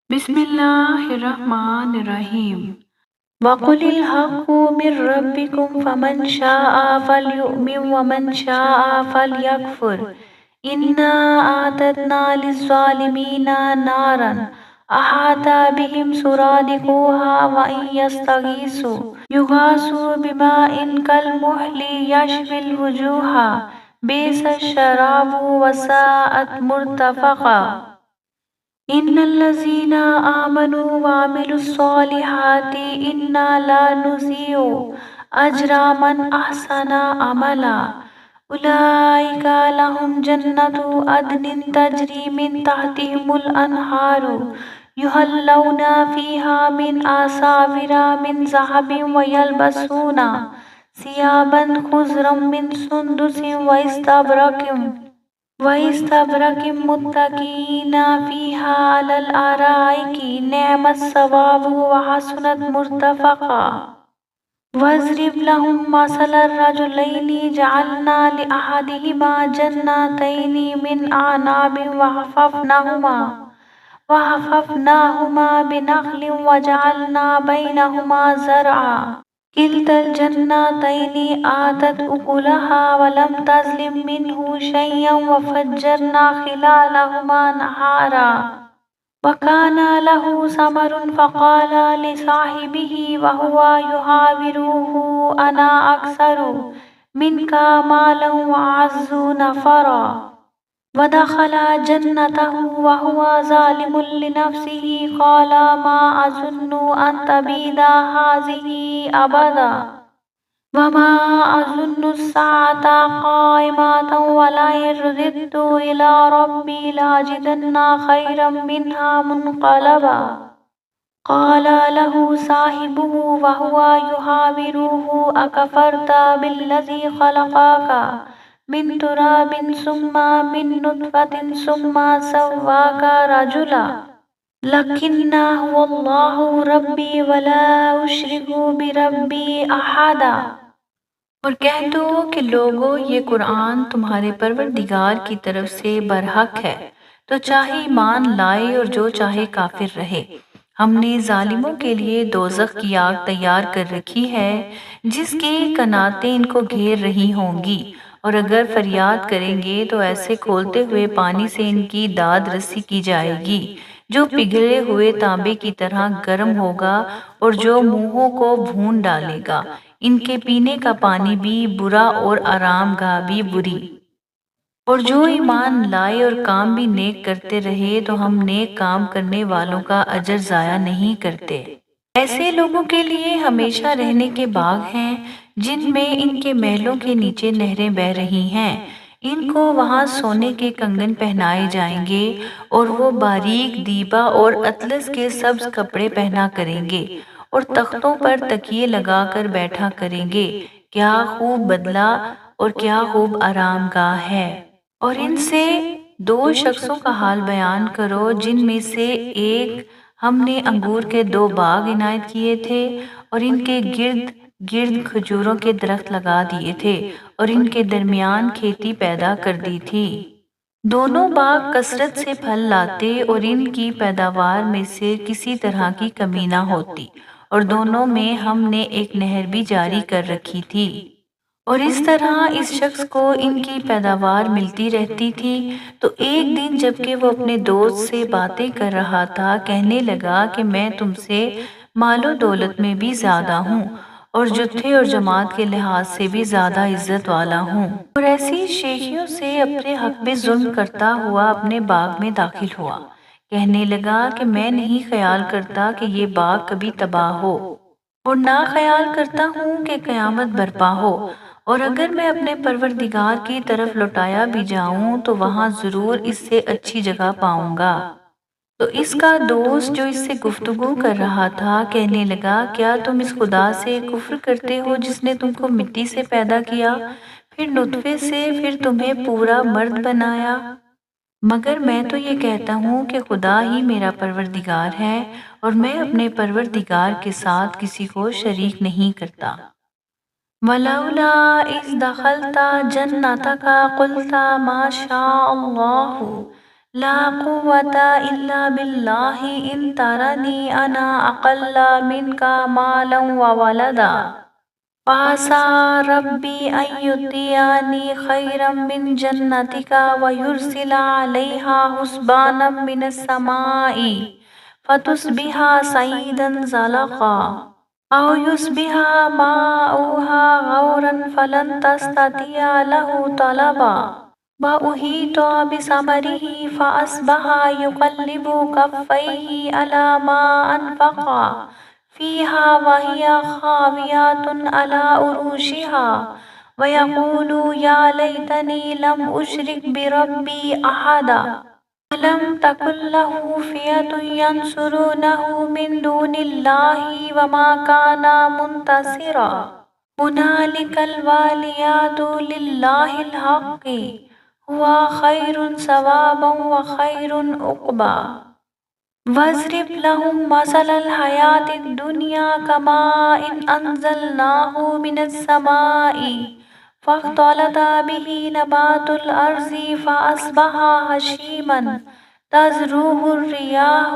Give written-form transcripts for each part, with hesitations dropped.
بسم اللہ الرحمن الرحیم وَقُلِ الْحَقُّ مِنْ رَبِّكُمْ فَمَنْ شَاءَ فَلْيُؤْمِنْ وَمَنْ شَاءَ فَلْيَكْفُرْ إِنَّا أَعْتَدْنَا لِلظَّالِمِينَ نَارًا أَحَاطَ بِهِمْ سُرَادِقُهَا وَإِنْ يَسْتَغِيثُوا يُغَاثُوا بِمَاءٍ كَالْمُهْلِ يَشْوِي الْوُجُوهَ بِئْسَ الشَّرَابُ وَسَاءَتْ مُرْتَفَقًا إن الذين آمنوا وعملوا الصالحات إنا لا نضيع أجر من أحسن عملا أولئك لهم جنة عدن تجري من تحتهم الأنهار يحلون فيها من أساور من ذهب ويلبسون ثيابا خضرا من سندس وَإِسْتَبْرَقٍ مُتَّكِئِينَ فِيهَا عَلَى الْأَرَائِكِ نِعْمَ الثَّوَابُ وَحَسُنَتْ مُرْتَفَقًا واضرب لهم مثل الرجلين جعلنا لأحدهما جنتين من أعناب وحففناهما بنخل وجعلنا بينهما زرعا كلتا الجنتين آتت أكلها ولم تظلم منه شيئا وفجرنا خلالهما نهارا وكان له ثمر فقال لصاحبه وهو يحاوره أنا أكثر منك مالا وأعز نفرا ودخل جنته وهو ظالم لنفسه قال ما أظن أن تبيد هذه أبدا وما أظن الساعة قائمة ولئن رددت إلى ربي لأجدن خيرا منها منقلبا قال له صاحبه وهو يحاوره أكفرت بالذي خلقك من تراب ثم من نطفة ثم سواك رجلا لكن هو الله ربي ولا أشرك بربي أحدا۔ اور کہہ دو کہ لوگو یہ قرآن تمہارے پروردگار کی طرف سے برحق ہے، تو چاہے ایمان لائے اور جو چاہے کافر رہے۔ ہم نے ظالموں کے لیے دوزخ کی آگ تیار کر رکھی ہے جس کی کناتیں ان کو گھیر رہی ہوں گی، اور اگر فریاد کریں گے تو ایسے کھولتے ہوئے پانی سے ان کی داد رسی کی جائے گی جو پگھلے ہوئے تانبے کی طرح گرم ہوگا اور جو منہوں کو بھون ڈالے گا۔ ان کے پینے کا پانی بھی برا اور آرام گاہ بھی بری۔ اور جو ایمان لائے اور کام بھی نیک کرتے رہے تو ہم نیک کام کرنے والوں کا اجر ضائع نہیں کرتے۔ ایسے لوگوں کے لیے ہمیشہ رہنے کے باغ ہیں جن میں ان کے محلوں کے نیچے نہریں بہہ رہی ہیں۔ ان کو وہاں سونے کے کنگن پہنائے جائیں گے اور وہ باریک دیبا اور اطلس کے سبز کپڑے پہنا کریں گے اور تختوں پر تکیے لگا کر بیٹھا کریں گے۔ کیا خوب بدلہ اور کیا خوب آرام گاہ ہے۔ اور ان سے دو شخصوں کا حال بیان کرو جن میں سے ایک ہم نے انگور کے 2 باغ عنایت کیے تھے اور ان کے گرد گرد کھجوروں کے درخت لگا دیے تھے اور ان کے درمیان کھیتی پیدا کر دی تھی۔ دونوں باغ کثرت سے پھل لاتے اور ان کی پیداوار میں سے کسی طرح کی کمی نہ ہوتی، اور دونوں میں ہم نے ایک نہر بھی جاری کر رکھی تھی۔ اور اس طرح اس شخص کو ان کی پیداوار ملتی رہتی تھی۔ تو ایک دن جبکہ وہ اپنے دوست سے باتیں کر رہا تھا کہنے لگا کہ میں تم سے مال و دولت میں بھی زیادہ ہوں اور جتھے اور جماعت کے لحاظ سے بھی زیادہ عزت والا ہوں، اور ایسی شیخیوں سے اپنے حق میں ظلم کرتا ہوا اپنے باغ میں داخل ہوا۔ کہنے لگا کہ میں نہیں خیال کرتا کہ یہ باغ کبھی تباہ ہو، اور نہ خیال کرتا ہوں کہ قیامت برپا ہو، اور اگر میں اپنے پروردگار کی طرف لوٹایا بھی جاؤں تو وہاں ضرور اس سے اچھی جگہ پاؤں گا۔ تو اس کا دوست جو اس سے گفتگو کر رہا تھا کہنے لگا کیا تم اس خدا سے کفر کرتے ہو جس نے تم کو مٹی سے پیدا کیا، پھر نطفے سے، پھر تمہیں پورا مرد بنایا؟ مگر میں تو یہ کہتا ہوں کہ خدا ہی میرا پروردگار ہے اور میں اپنے پروردگار کے ساتھ کسی کو شریک نہیں کرتا۔ وَلَوْلَا إِذْ دَخَلْتَ جَنَّتَكَ قُلْتَ مَا شَاءَ اللَّهُ لا قوة إلا بالله إن ترني أنا أقل منك مالا وولدا فعسى ربي أن يؤتيني خيرا من جنتك ويرسل عليها حسبانا من السماء فتصبح صعيدا زلقا أو يصبح ماؤها غورا فلن تستطيع له طلبا وأحيط بثمره فأصبح يقلب كفيه على ما أنفق فيها وهي خاوية على عروشها ويقول يا ليتني لم أشرك بربي أحدا ألم تكن له فئة ينصرونه من دون الله وما كان منتصرا هنالك الولايات لله الحق هو خير ثوابا وخير عقبا واضرب لهم مثل الحياة الدنيا كماء أنزلناه من السماء فاختلط به نبات الأرض فأصبح هشيما تذروه الرياح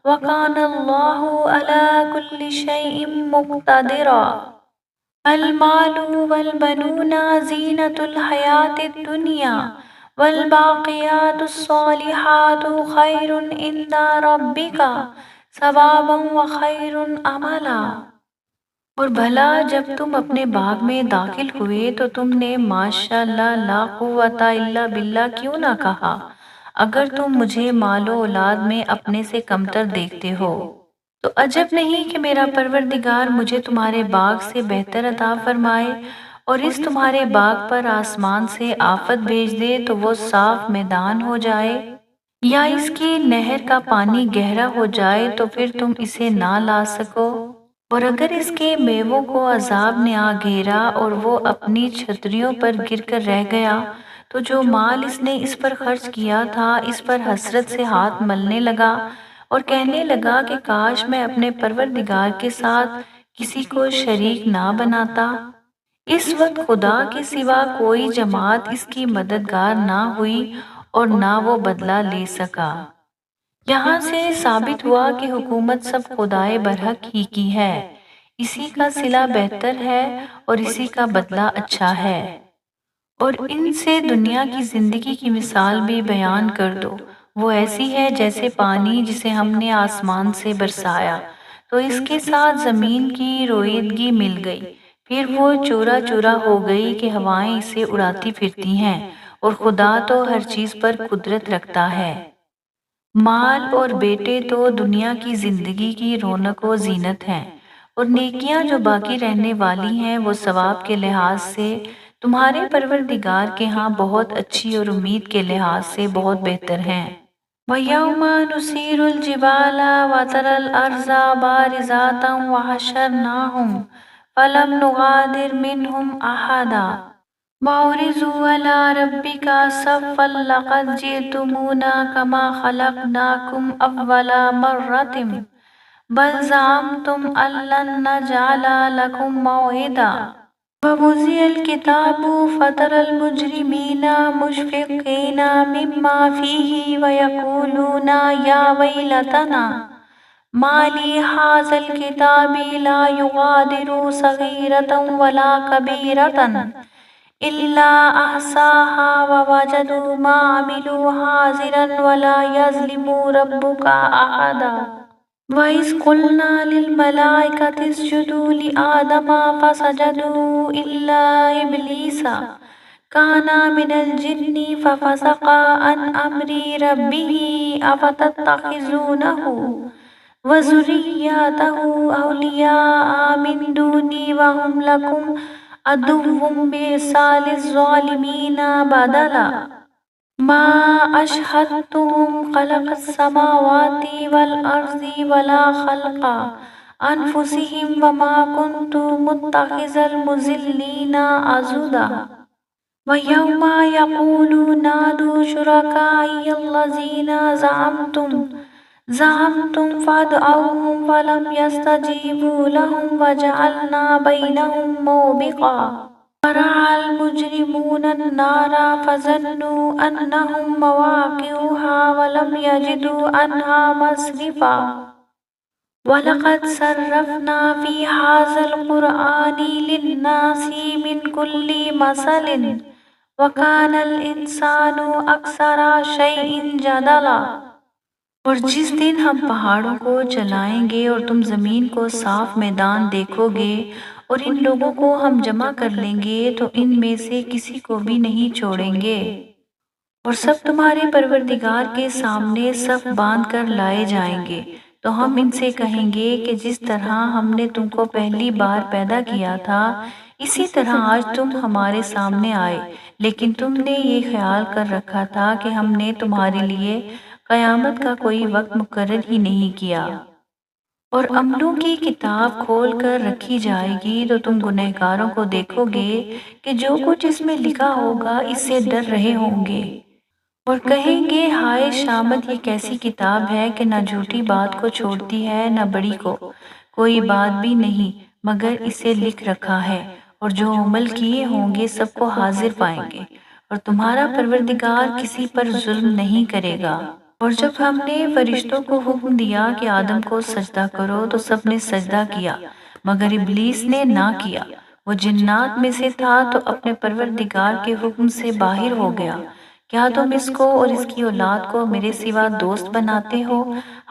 وكان الله على كل شيء مقتدرا المال والبنون زينة الحياة الدنيا والباقيات الصالحات خير عند ربك ثوابا وخير عملا۔ اور بھلا جب تم اپنے باغ میں داخل ہوئے تو تم نے ماشاء اللہ لا قوت الا باللہ کیوں نہ کہا، اگر تم مجھے مال و اولاد میں اپنے سے کمتر دیکھتے ہو تو عجب نہیں کہ میرا پروردگار مجھے تمہارے باغ سے بہتر عطا فرمائے اور اس تمہارے باغ پر آسمان سے آفت بھیج دے تو وہ صاف میدان ہو جائے، یا اس کی نہر کا پانی گہرا ہو جائے تو پھر تم اسے نہ لا سکو، اور اگر اس کے میووں کو عذاب نے آ گھیرا اور وہ اپنی چھتریوں پر گر کر رہ گیا تو جو مال اس نے اس پر خرچ کیا تھا اس پر حسرت سے ہاتھ ملنے لگا اور کہنے لگا کہ کاش میں اپنے پروردگار کے ساتھ کسی کو شریک نہ بناتا۔ اس وقت خدا کے سوا کوئی جماعت اس کی مددگار نہ ہوئی اور نہ وہ بدلہ لے سکا۔ یہاں سے ثابت ہوا کہ حکومت سب خدائے برحق ہی کی ہے، اسی کا صلہ بہتر ہے اور اسی کا بدلہ اچھا ہے۔ اور ان سے دنیا کی زندگی کی مثال بھی بیان کر دو، وہ ایسی ہے جیسے پانی جسے ہم نے آسمان سے برسایا تو اس کے ساتھ زمین کی رویدگی مل گئی، پھر وہ چورا چورا ہو گئی کہ ہوائیں اسے اڑاتی پھرتی ہیں، اور خدا تو ہر چیز پر قدرت رکھتا ہے۔ مال اور بیٹے تو دنیا کی زندگی کی رونق و زینت ہیں، اور نیکیاں جو باقی رہنے والی ہیں وہ ثواب کے لحاظ سے تمہارے پروردگار کے ہاں بہت اچھی اور امید کے لحاظ سے بہت بہتر ہیں۔ وَيَوْمَ نُسِيرُ الْجِبَالَ وَتَرَى الْأَرْضَ بَارِزَةً وَحَشَرْنَاهُمْ فَلَمْ نُغَادِرْ مِنْهُمْ أَحَدًا وَعُرِضُوا عَلَى رَبِّكَ صَفًّا لَقَدْ جِئْتُمُونَا كَمَا خَلَقْنَاكُمْ أَوَّلَ مَرَّةٍ بَلْ زَعَمْتُمْ أَن لَّن نَّجْعَلَ لَكُم مَّوْعِدًا وَوُضِعَ الْكِتَابُ فَتَرَى الْمُجْرِمِينَ مُشْفِقِينَ مِمَّا فِيهِ وَيَقُولُونَ يَا وَيْلَتَنَا مَا لِي هَٰذَا الْكِتَابِ لَا يُغَادِرُ صَغِيرَةً وَلَا كَبِيرَةً إِلَّا أَحْصَاهَا وَوَجَدُوا مَا عَمِلُوا حَاضِرًا وَلَا يَظْلِمُ رَبُّكَ أَحَدًا وَإِذْ قُلْنَا لِلْمَلَائِكَةِ اسْجُدُوا لِآدَمَ فَسَجَدُوا إِلَّا إِبْلِيسَ كَانَ مِنَ الْجِنِّ فَفَسَقَ عَنْ أَمْرِ رَبِّهِ أَفَتَتَّخِذُونَهُ وَذُرِّيَّتَهُ أَوْلِيَاءَ مِن دُونِي وَهُمْ لَكُمْ عَدُوٌّ بِئْسَ لِلظَّالِمِينَ بَدَلًا مَا أَشْهَدتُّهُمْ خَلْقَ السَّمَاوَاتِ وَالْأَرْضِ وَلَا خَلْقَ أَنفُسِهِمْ وَمَا كُنتُ مُتَّخِذَ الْمُضِلِّينَ عَضُدًا وَيَوْمَ يَقُولُ نَادُوا شُرَكَائِيَ الَّذِينَ زَعَمْتُمْ فَادْعُوهُمْ فَلَمْ يَسْتَجِيبُوا لَهُمْ وَجَعَلْنَا بَيْنَهُمْ مَوْبِقًا فرأى المجرمون النار فظنوا أنهم مواقعها ولم يجدوا عنها مصرفا وَلَقَدْ صَرَّفْنَا فِي هَذَا الْقُرْآنِ لِلنَّاسِ مِنْ كُلِّ مَثَلٍ وَكَانَ الْإِنسَانُ أَكْثَرَ شَيْءٍ جَدَلًا۔ اور جس دن ہم پہاڑوں کو چلائیں گے اور تم زمین کو صاف میدان دیکھو گے اور ان لوگوں کو ہم جمع کر لیں گے تو ان میں سے کسی کو بھی نہیں چھوڑیں گے، اور سب تمہارے پروردگار کے سامنے صف باندھ کر لائے جائیں گے، تو ہم ان سے کہیں گے کہ جس طرح ہم نے تم کو پہلی بار پیدا کیا تھا اسی طرح آج تم ہمارے سامنے آئے، لیکن تم نے یہ خیال کر رکھا تھا کہ ہم نے تمہارے لیے قیامت کا کوئی وقت مقرر ہی نہیں کیا۔ اور عملوں کی کتاب کھول کر رکھی جائے گی تو تم گنہگاروں کو دیکھو گے کہ جو کچھ اس میں لکھا ہوگا اس سے ڈر رہے ہوں گے، اور کہیں گے ہائے شامت، یہ کیسی کتاب ہے کہ نہ جھوٹی بات کو چھوڑتی ہے نہ بڑی کو، کوئی بات بھی نہیں مگر اسے لکھ رکھا ہے، اور جو عمل کیے ہوں گے سب کو حاضر پائیں گے، اور تمہارا پروردگار کسی پر ظلم نہیں کرے گا۔ اور جب ہم نے فرشتوں کو حکم دیا کہ آدم کو سجدہ کرو تو سب نے سجدہ کیا مگر ابلیس نے نہ کیا، وہ جنات میں سے تھا تو اپنے پروردگار کے حکم سے باہر ہو گیا۔ کیا تم اس کو اور اس کی اولاد کو میرے سوا دوست بناتے ہو،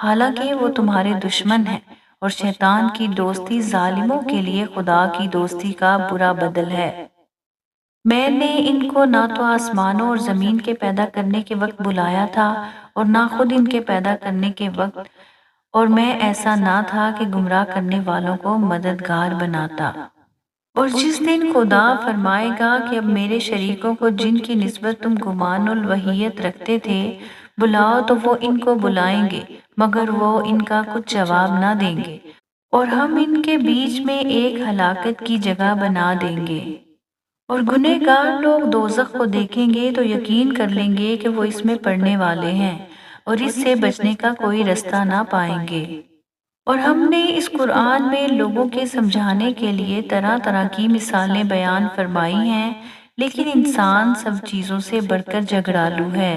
حالانکہ وہ تمہارے دشمن ہیں، اور شیطان کی دوستی ظالموں کے لیے خدا کی دوستی کا برا بدل ہے۔ میں نے ان کو نہ تو آسمانوں اور زمین کے پیدا کرنے کے وقت بلایا تھا اور نہ خود ان کے پیدا کرنے کے وقت، اور میں ایسا نہ تھا کہ گمراہ کرنے والوں کو مددگار بناتا۔ اور جس دن خدا فرمائے گا کہ اب میرے شریکوں کو جن کی نسبت تم گمان الوہیت رکھتے تھے بلاؤ، تو وہ ان کو بلائیں گے مگر وہ ان کا کچھ جواب نہ دیں گے، اور ہم ان کے بیچ میں ایک ہلاکت کی جگہ بنا دیں گے۔ اور گنہگار لوگ دوزخ کو دیکھیں گے تو یقین کر لیں گے کہ وہ اس میں پڑنے والے ہیں، اور اس سے بچنے کا کوئی رستہ نہ پائیں گے۔ اور ہم نے اس قرآن میں لوگوں کے سمجھانے کے لیے طرح طرح کی مثالیں بیان فرمائی ہیں، لیکن انسان سب چیزوں سے بڑھ کر جھگڑالو ہے۔